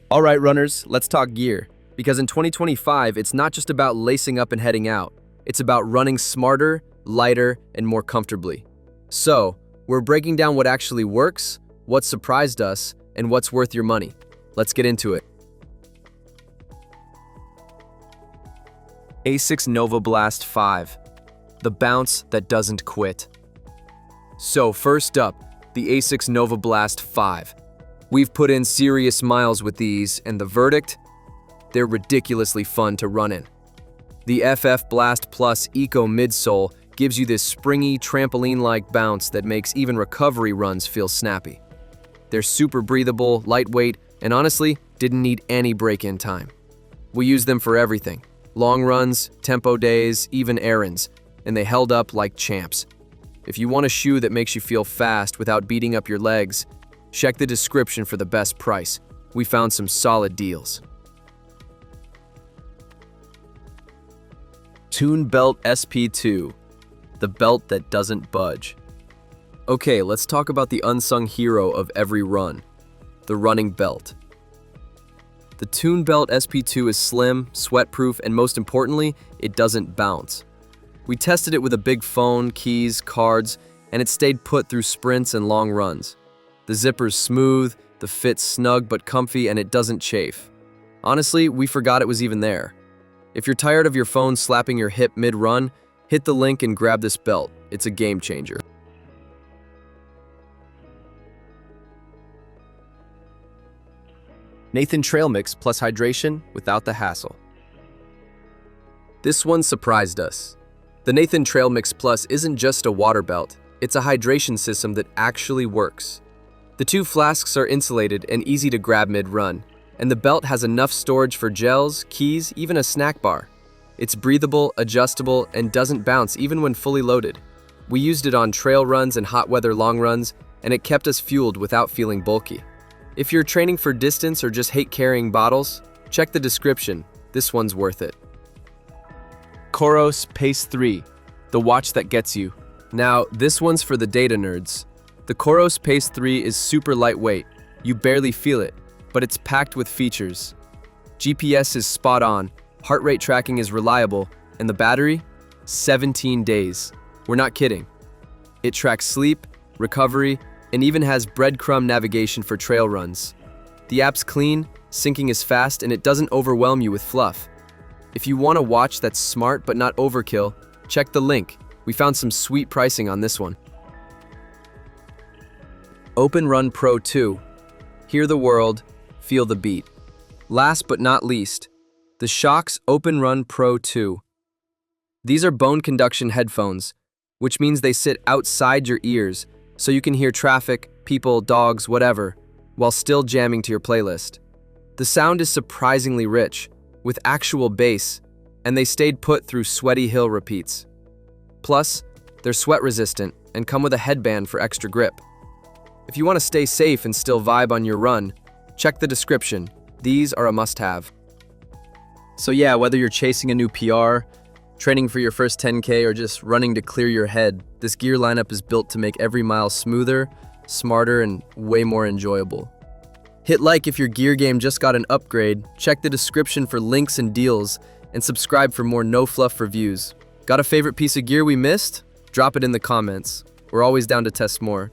All right, runners, let's talk gear. Because in 2025, it's not just about lacing up and heading out. It's about running smarter, lighter, and more comfortably. So, we're breaking down what actually works, what surprised us, and what's worth your money. Let's get into it. Asics Novablast 5, the bounce that doesn't quit. So first up, the Asics Novablast 5. We've put in serious miles with these, and the verdict? They're ridiculously fun to run in. The FF Blast Plus Eco midsole gives you this springy, trampoline-like bounce that makes even recovery runs feel snappy. They're super breathable, lightweight, and honestly, didn't need any break-in time. We use them for everything. Long runs, tempo days, even errands, and they held up like champs. If you want a shoe that makes you feel fast without beating up your legs, check the description for the best price. We found some solid deals. Tune Belt SP2, the belt that doesn't budge. Okay, let's talk about the unsung hero of every run, the running belt. The Tune Belt SP2 is slim, sweat-proof, and most importantly, it doesn't bounce. We tested it with a big phone, keys, cards, and it stayed put through sprints and long runs. The zipper's smooth, the fit's snug but comfy, and it doesn't chafe. Honestly, we forgot it was even there. If you're tired of your phone slapping your hip mid-run, hit the link and grab this belt. It's a game changer. Nathan Trail Mix plus hydration without the hassle. This one surprised us. The Nathan Trail Mix Plus isn't just a water belt, it's a hydration system that actually works. The two flasks are insulated and easy to grab mid-run, and the belt has enough storage for gels, keys, even a snack bar. It's breathable, adjustable, and doesn't bounce even when fully loaded. We used it on trail runs and hot weather long runs, and it kept us fueled without feeling bulky. If you're training for distance or just hate carrying bottles, check the description. This one's worth it. Coros Pace 3, the watch that gets you. Now, this one's for the data nerds. The Coros Pace 3 is super lightweight. You barely feel it, but it's packed with features. GPS is spot on, heart rate tracking is reliable, and the battery? 17 days. We're not kidding. It tracks sleep, recovery, and even has breadcrumb navigation for trail runs. The app's clean, syncing is fast, and it doesn't overwhelm you with fluff. If you want a watch that's smart but not overkill, check the link. We found some sweet pricing on this one. OpenRun Pro 2. Hear the world, feel the beat. Last but not least, the Shokz OpenRun Pro 2. These are bone conduction headphones, which means they sit outside your ears, so you can hear traffic, people, dogs, whatever, while still jamming to your playlist. The sound is surprisingly rich, with actual bass, and they stayed put through sweaty hill repeats. Plus, they're sweat-resistant and come with a headband for extra grip. If you want to stay safe and still vibe on your run, check the description. These are a must-have. So yeah, whether you're chasing a new PR, training for your first 10K, or just running to clear your head, this gear lineup is built to make every mile smoother, smarter, and way more enjoyable. Hit like if your gear game just got an upgrade, check the description for links and deals, and subscribe for more no-fluff reviews. Got a favorite piece of gear we missed? Drop it in the comments. We're always down to test more.